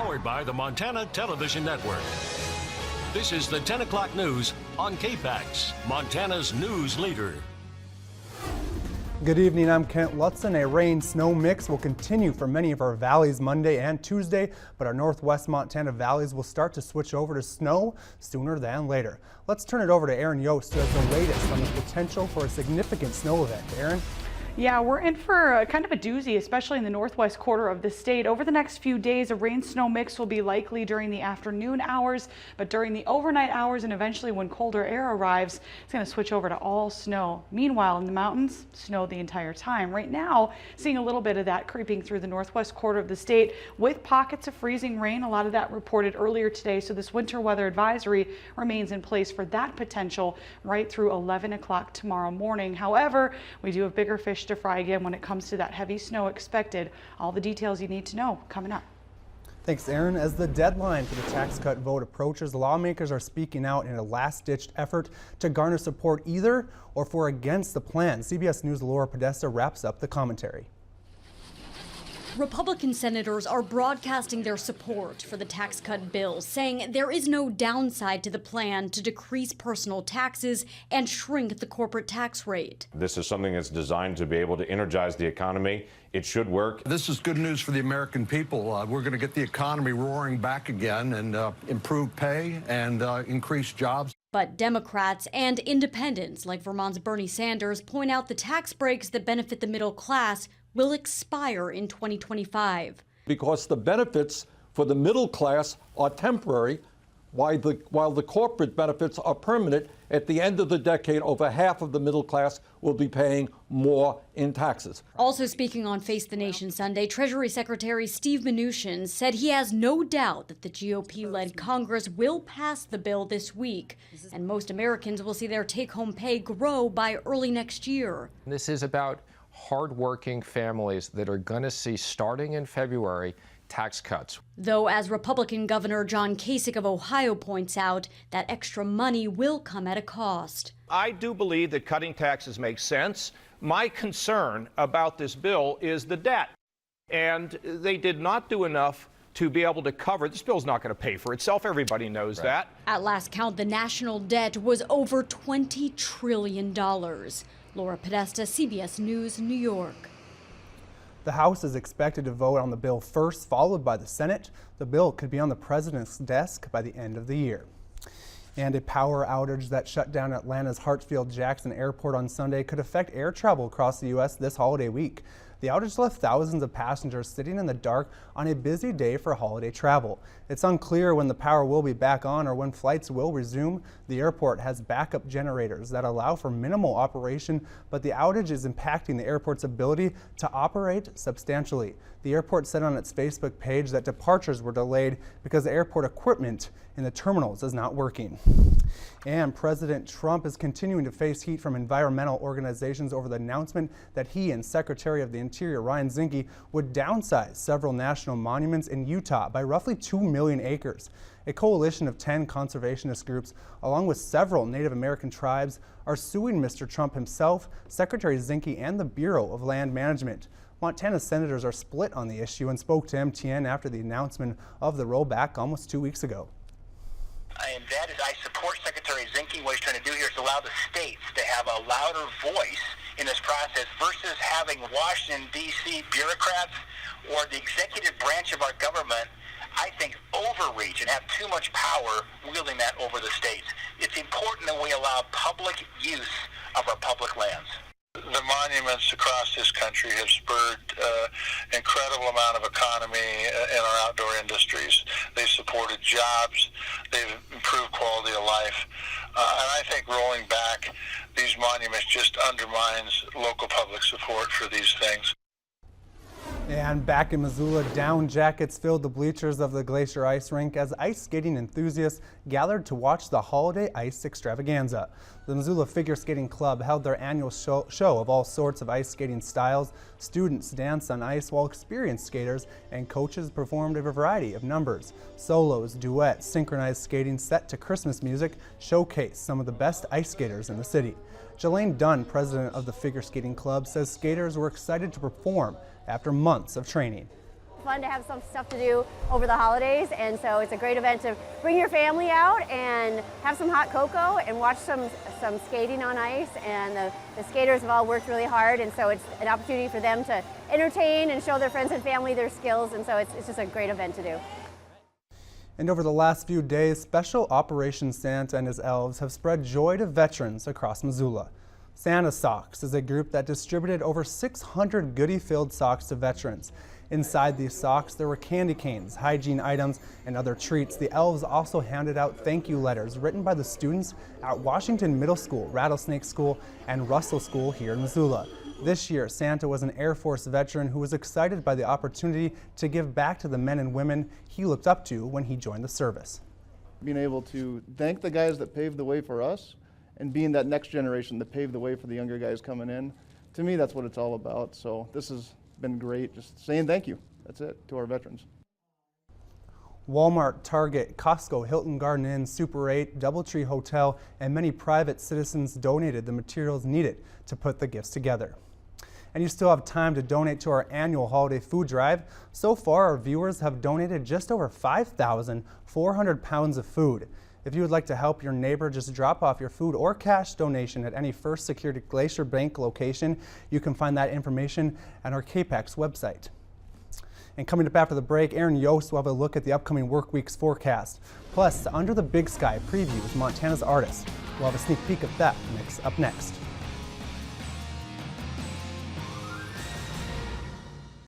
Powered by the Montana Television Network. This is the 10 o'clock news on KPAX, Montana's news leader. Good evening, I'm Kent Lutzen. A rain-snow mix will continue for many of our valleys Monday and Tuesday, but our northwest Montana valleys will start to switch over to snow sooner than later. Let's turn it over to Aaron Yost, who has the latest on the potential for a significant snow event. Aaron? Yeah, we're in for kind of a doozy, especially in the northwest quarter of the state. Over the next few days, a rain-snow mix will be likely during the afternoon hours, but during the overnight hours and eventually when colder air arrives, it's going to switch over to all snow. Meanwhile, in the mountains, snow the entire time. Right now, seeing a little bit of that creeping through the northwest quarter of the state with pockets of freezing rain. A lot of that reported earlier today, so this winter weather advisory remains in place for that potential right through 11 o'clock tomorrow morning. However, we do have bigger fish to fry again when it comes to that heavy snow expected. All the details you need to know coming up. Thanks, Aaron. As the deadline for the tax cut vote approaches, lawmakers are speaking out in a last-ditch effort to garner support either or for against the plan. CBS News' Laura Podesta wraps up the commentary. Republican senators are broadcasting their support for the tax cut bill, saying there is no downside to the plan to decrease personal taxes and shrink the corporate tax rate. This is something that's designed to be able to energize the economy. It should work. This is good news for the American people. We're going to get the economy roaring back again and improve pay and increase jobs. But Democrats and independents like Vermont's Bernie Sanders point out the tax breaks that benefit the middle class will expire in 2025. Because the benefits for the middle class are temporary, while the corporate benefits are permanent. At the end of the decade, over half of the middle class will be paying more in taxes. Also speaking on Face the Nation Sunday, Treasury Secretary Steve Mnuchin said he has no doubt that the GOP-led Congress will pass the bill this week, and most Americans will see their take-home pay grow by early next year. This is about hardworking families that are going to see, starting in February, tax cuts. Though, as Republican Governor John Kasich of Ohio points out, that extra money will come at a cost. I do believe that cutting taxes makes sense. My concern about this bill is the debt. And they did not do enough to be able to cover. This bill's not going to pay for itself. Everybody knows that. At last count, the national debt was over $20 trillion. Laura Podesta, CBS News, New York. The House is expected to vote on the bill first, followed by the Senate. The bill could be on the president's desk by the end of the year. And a power outage that shut down Atlanta's Hartsfield-Jackson Airport on Sunday could affect air travel across the U.S. this holiday week. The outage left thousands of passengers sitting in the dark on a busy day for holiday travel. It's unclear when the power will be back on or when flights will resume. The airport has backup generators that allow for minimal operation, but the outage is impacting the airport's ability to operate substantially. The airport said on its Facebook page that departures were delayed because the airport equipment in the terminals is not working. And President Trump is continuing to face heat from environmental organizations over the announcement that he and Secretary of the Interior Ryan Zinke would downsize several national monuments in Utah by roughly 2 million acres. A coalition of 10 conservationist groups, along with several Native American tribes, are suing Mr. Trump himself, Secretary Zinke, and the Bureau of Land Management. Montana senators are split on the issue and spoke to MTN after the announcement of the rollback almost 2 weeks ago. And that is, I support Secretary Zinke. What he's trying to do here is allow the states to have a louder voice in this process versus having Washington, D.C. bureaucrats or the executive branch of our government, I think, overreach and have too much power wielding that over the states. It's important that we allow public use of our public lands. The monuments across this country have spurred incredible amount of economy in our outdoor industries. They've supported jobs. They've improved quality of life. And I think rolling back these monuments just undermines local public support for these things. And back in Missoula, down jackets filled the bleachers of the Glacier Ice Rink as ice skating enthusiasts gathered to watch the holiday ice extravaganza. The Missoula Figure Skating Club held their annual show of all sorts of ice skating styles. Students danced on ice while experienced skaters and coaches performed a variety of numbers. Solos, duets, synchronized skating set to Christmas music showcased some of the best ice skaters in the city. Jelaine Dunn, president of the Figure Skating Club, says skaters were excited to perform after months of training. Fun to have some stuff to do over the holidays, and so it's a great event to bring your family out and have some hot cocoa and watch some skating on ice. And the skaters have all worked really hard, and so it's an opportunity for them to entertain and show their friends and family their skills, and so it's just a great event to do. And over the last few days, Special Operations Santa and his elves have spread joy to veterans across Missoula. Santa Socks is a group that distributed over 600 goodie-filled socks to veterans. Inside these socks, there were candy canes, hygiene items, and other treats. The elves also handed out thank you letters written by the students at Washington Middle School, Rattlesnake School, and Russell School here in Missoula. This year, Santa was an Air Force veteran who was excited by the opportunity to give back to the men and women he looked up to when he joined the service. Being able to thank the guys that paved the way for us and being that next generation that paved the way for the younger guys coming in, to me, that's what it's all about. So this has been great, just saying thank you. That's it, to our veterans. Walmart, Target, Costco, Hilton Garden Inn, Super 8, Doubletree Hotel, and many private citizens donated the materials needed to put the gifts together. And you still have time to donate to our annual holiday food drive. So far, our viewers have donated just over 5,400 pounds of food. If you would like to help your neighbor, just drop off your food or cash donation at any First Security Glacier Bank location. You can find that information at our KPAX website. And coming up after the break, Aaron Yost will have a look at the upcoming work week's forecast. Plus, Under the Big Sky previews Montana's artists. We'll have a sneak peek of that up next.